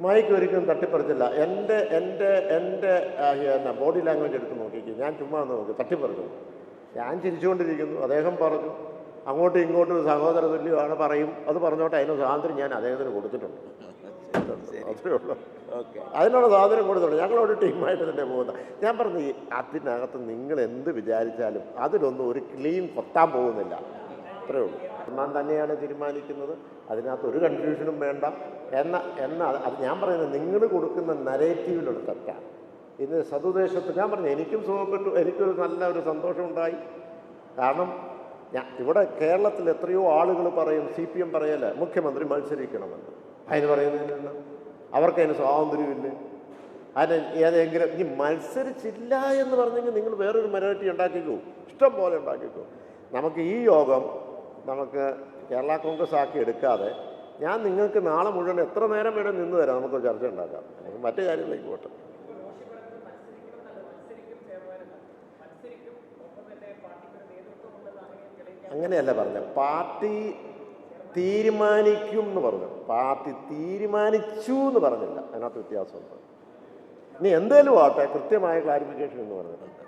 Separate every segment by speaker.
Speaker 1: Mic ഒരിക്കലും തട്ടിപ്പറിച്ചില്ല. എൻ്റെ body language എടുത്ത് നോക്കിക്കും. ഞാൻ ചുമ്മാ ഒന്ന് നോക്കി തട്ടിപ്പറിച്ചു. ഞാൻ ചിരിച്ചുകൊണ്ടിരിക്കുന്നു. അദ്ദേഹം പറഞ്ഞു അങ്ങോട്ടും ഇങ്ങോട്ടും സഹോദര തുല്യമാണ് പറയും. അത് പറഞ്ഞോട്ടെ, അതിന് സ്വാതന്ത്ര്യം ഞാൻ അദ്ദേഹത്തിന് കൊടുത്തിട്ടുണ്ട്. അത്രേ ഉള്ളൂ. അതിനുള്ള സ്വാതന്ത്ര്യം കൊടുത്തിട്ടുണ്ട്. ഞങ്ങളൊരു ടീമായിട്ട് തന്നെ പോകുന്നത്. ഞാൻ പറഞ്ഞു അതിനകത്ത് നിങ്ങൾ എന്ത് വിചാരിച്ചാലും അതിലൊന്നും ഒരു ക്ലീൻ കൊത്താൻ പോകുന്നില്ല. അത്രേ ഉള്ളൂ. ഞാൻ തന്നെയാണ് തീരുമാനിക്കുന്നത്. അതിനകത്ത് ഒരു കൺഫ്യൂഷനും വേണ്ട അത് ഞാൻ പറയുന്നത് നിങ്ങൾ കൊടുക്കുന്ന നരേറ്റീവിലൊരു തെറ്റാണ്. ഇന്ന് സതുദ്ദേശത്ത് ഞാൻ പറഞ്ഞു എനിക്കും സുഖപ്പെട്ടു, എനിക്കൊരു നല്ല ഒരു സന്തോഷമുണ്ടായി. കാരണം ഇവിടെ കേരളത്തിൽ എത്രയോ ആളുകൾ പറയും, CPM പറയല്ല മുഖ്യമന്ത്രി മത്സരിക്കണമെന്ന്. അതിന് പറയുന്നതിന് അവർക്കതിന് സ്വാതന്ത്ര്യമില്ല. അതിന് ഏതെങ്കിലും ഈ മത്സരിച്ചില്ല എന്ന് പറഞ്ഞെങ്കിൽ നിങ്ങൾ വേറൊരു മൈനോറിറ്റി ഉണ്ടാക്കിക്കോ, ഇഷ്ടം പോലെ ഉണ്ടാക്കിക്കോ. നമുക്ക് ഈ യോഗം നമുക്ക് കേരള കോൺഗ്രസ് ആക്കി എടുക്കാതെ ഞാൻ നിങ്ങൾക്ക് നാളെ മുഴുവൻ എത്ര നേരം വേണം നിന്ന് തരാം, നമുക്കൊരു ചർച്ച ഉണ്ടാക്കാം. നമുക്ക് മറ്റു കാര്യങ്ങളിലേക്ക് പോട്ടെ. അങ്ങനെയല്ല പറഞ്ഞ പാർട്ടി തീരുമാനിക്കും എന്ന് പറഞ്ഞു. പാർട്ടി തീരുമാനിച്ചു എന്ന് പറഞ്ഞില്ല. അതിനകത്ത് വ്യത്യാസമുണ്ട്. ഇനി എന്തേലും ആട്ടെ, കൃത്യമായ ക്ലാരിഫിക്കേഷൻ എന്ന് പറഞ്ഞിട്ടുണ്ട്.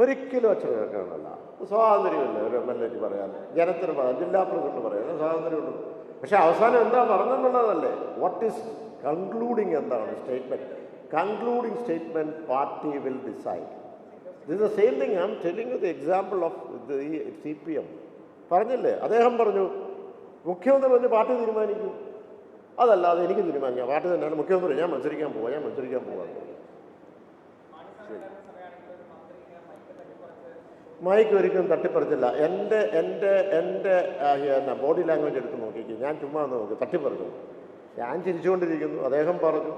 Speaker 1: ഒരിക്കലും അച്ഛൻ കേൾക്കാനല്ല, സ്വാതന്ത്ര്യമില്ല ഒരു MLA പറയാൻ, ജനത്തിന് പറയാം, ജില്ലാ പ്രസിഡന്റ് പറയാൻ സ്വാതന്ത്ര്യമുള്ളൂ. പക്ഷെ അവസാനം എന്താ പറഞ്ഞെന്നുള്ളതല്ലേ. വാട്ട് ഈസ് കൺക്ലൂഡിങ് എന്താണ് statement? Concluding statement party will decide. This is the same thing. I am telling you the example of the CPM. പറഞ്ഞില്ലേ, അദ്ദേഹം പറഞ്ഞു മുഖ്യമന്ത്രി പറഞ്ഞ് പാർട്ടി തീരുമാനിക്കും. അതല്ലാതെ എനിക്ക് തീരുമാനിക്കാം, പാർട്ടി തന്നെയാണ് മുഖ്യമന്ത്രി, ഞാൻ മത്സരിക്കാൻ പോവാം. മൈക്ക് ഒരിക്കലും തട്ടിപ്പറിച്ചില്ല. എൻ്റെ ബോഡി ലാംഗ്വേജ് എടുത്ത് നോക്കിക്കും. ഞാൻ ചുമ്മാ ഒന്ന് നോക്കി തട്ടിപ്പറിച്ചു. ഞാൻ ചിരിച്ചുകൊണ്ടിരിക്കുന്നു. അദ്ദേഹം പറഞ്ഞു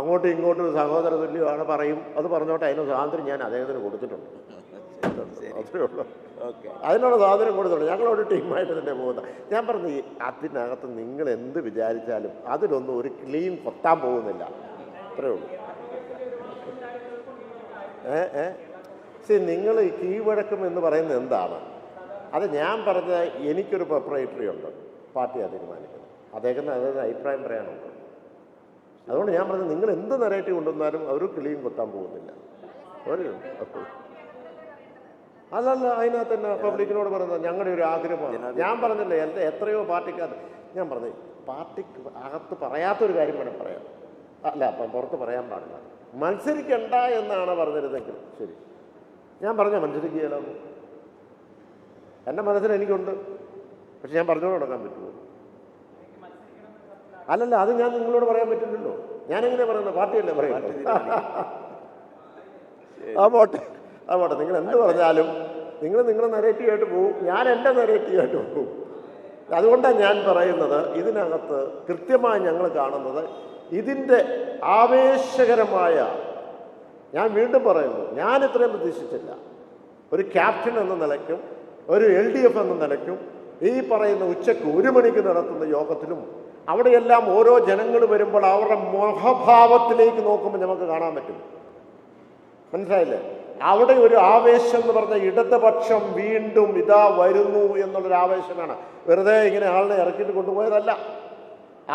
Speaker 1: അങ്ങോട്ടും ഇങ്ങോട്ടും സഹോദര തുല്യമാണ് പറയും. അത് പറഞ്ഞോട്ടെ, അതിന് സ്വാതന്ത്ര്യം ഞാൻ അദ്ദേഹത്തിന് കൊടുത്തിട്ടുണ്ട്. അത്രേ ഉള്ളൂ. അതിനുള്ള സ്വാതന്ത്ര്യം കൊടുത്തിട്ടുണ്ട്. ഞങ്ങളൊരു ടീമായിട്ട് തന്നെ പോകുന്നത്. ഞാൻ പറഞ്ഞു അതിനകത്ത് നിങ്ങൾ എന്ത് വിചാരിച്ചാലും അതിലൊന്നും ഒരു ക്ലീൻ കൊത്താൻ പോകുന്നില്ല. അത്രേ ഉള്ളൂ. നിങ്ങൾ ഈ കീഴ്വഴക്കം എന്ന് പറയുന്നത് എന്താണ്? അത് ഞാൻ പറഞ്ഞ എനിക്കൊരു പ്രൊപ്പറേറ്ററി ഉണ്ട്, പാർട്ടിയാണ് തീരുമാനിക്കുന്നത്. അദ്ദേഹത്തിന് അതായത് അഭിപ്രായം പറയാനുണ്ട്. അതുകൊണ്ട് ഞാൻ പറഞ്ഞത് നിങ്ങൾ എന്ത് നരേറ്റീവ് കൊണ്ടുവന്നാലും അവർ ക്ലീൻ കൊത്താൻ പോകുന്നില്ല. അതല്ല, അതിനകത്ത് തന്നെ പബ്ലിക്കിനോട് പറയുന്നത് ഞങ്ങളുടെ ഒരു ആഗ്രഹമാണ്. ഞാൻ പറഞ്ഞില്ലേ എത്രയോ പാർട്ടിക്കകത്ത് ഞാൻ പറഞ്ഞു പാർട്ടിക്ക് അകത്ത് പറയാത്തൊരു കാര്യം വേണം പറയാം. അല്ല, അപ്പം പുറത്ത് പറയാൻ പാടില്ല. മത്സരിക്കണ്ട എന്നാണ് പറഞ്ഞിരുന്നെങ്കിൽ ശരി, ഞാൻ പറഞ്ഞ മത്സരിക്കുകയല്ലോ. എൻ്റെ മനസ്സിൽ എനിക്കുണ്ട്, പക്ഷെ ഞാൻ പറഞ്ഞോണ്ട് നടക്കാൻ പറ്റുമോ? അല്ലല്ല, അത് ഞാൻ നിങ്ങളോട് പറയാൻ പറ്റില്ലല്ലോ. ഞാനെങ്ങനെ പറയുന്നത്? പാർട്ടിയല്ലേ പറയുന്നത്. ആ പോട്ടെ. നിങ്ങൾ എന്ത് പറഞ്ഞാലും നിങ്ങൾ നിങ്ങളുടെ നരേറ്റീവായിട്ട് പോവും, ഞാൻ എൻ്റെ നരേറ്റീവായിട്ട് പോവും. അതുകൊണ്ടാണ് ഞാൻ പറയുന്നത് ഇതിനകത്ത് കൃത്യമായി ഞങ്ങൾ കാണുന്നത് ഇതിൻ്റെ ആവേശകരമായ, ഞാൻ വീണ്ടും പറയുന്നു, ഞാൻ ഇത്രയും പ്രതീക്ഷിച്ചില്ല. ഒരു ക്യാപ്റ്റൻ എന്ന നിലയ്ക്കും ഒരു LDF എന്ന നിലയ്ക്കും ഈ പറയുന്ന ഉച്ചയ്ക്ക് 1 മണിക്ക് നടത്തുന്ന യോഗത്തിലും അവിടെയെല്ലാം ഓരോ ജനങ്ങൾ വരുമ്പോൾ അവരുടെ മുഖഭാവത്തിലേക്ക് നോക്കുമ്പോൾ നമുക്ക് കാണാൻ പറ്റും. മനസ്സിലായില്ലേ? അവിടെ ഒരു ആവേശം എന്ന് പറഞ്ഞ ഇടതുപക്ഷം വീണ്ടും ഇതാ വരുന്നു എന്നുള്ളൊരു ആവേശമാണ്. വെറുതെ ഇങ്ങനെ ആളിനെ ഇറക്കിയിട്ട് കൊണ്ടുപോയതല്ല.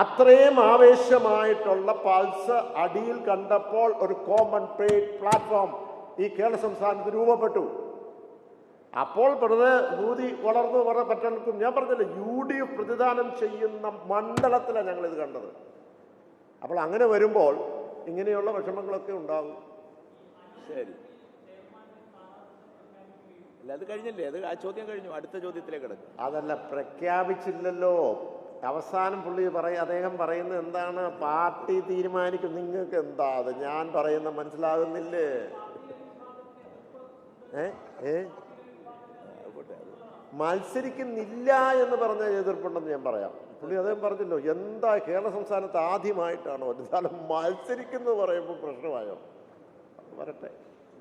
Speaker 1: അത്രയും ആവേശമായിട്ടുള്ള പൾസ് അടിയിൽ കണ്ടപ്പോൾ ഒരു കോമൺ പ്ലാറ്റ്ഫോം ഈ കേരള സംസ്ഥാനത്ത് രൂപപ്പെട്ടു. അപ്പോൾ വെറുതെ ഭൂതി വളർന്നു പറ്റർക്കും. ഞാൻ പറഞ്ഞില്ല, UDF പ്രതിദാനം ചെയ്യുന്ന മണ്ഡലത്തിലാണ് ഞങ്ങളിത് കണ്ടത്. അപ്പോൾ അങ്ങനെ വരുമ്പോൾ ഇങ്ങനെയുള്ള വിഷമങ്ങളൊക്കെ ഉണ്ടാകും.
Speaker 2: ശരി, അല്ല അത് കഴിഞ്ഞല്ലേ, അത് ആ ചോദ്യം കഴിഞ്ഞു, അടുത്ത ചോദ്യത്തിലേക്ക് കിടക്കും.
Speaker 1: അതല്ല, പ്രഖ്യാപിച്ചില്ലല്ലോ. അവസാനം അദ്ദേഹം പറയുന്നത് എന്താണ്? പാർട്ടി തീരുമാനിക്കും. നിങ്ങൾക്ക് എന്താ അത് ഞാൻ പറയുന്ന മനസ്സിലാകുന്നില്ലേ? മത്സരിക്കുന്നില്ല എന്ന് പറഞ്ഞ എതിർപ്പുണ്ടെന്ന് ഞാൻ പറയാം. അദ്ദേഹം പറഞ്ഞല്ലോ, എന്താ കേരള സംസ്ഥാനത്ത് ആദ്യമായിട്ടാണോ ഒരു സ്ഥലം മത്സരിക്കുന്നത് പറയുമ്പോൾ പ്രശ്നമായോ? വരട്ടെ,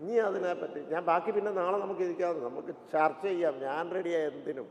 Speaker 1: ഇനി അതിനെപ്പറ്റി ഞാൻ ബാക്കി പിന്നെ നാളെ നമുക്ക് ഇരിക്കാതെ നമുക്ക് ചർച്ച ചെയ്യാം. ഞാൻ റെഡിയായ എന്തിനും.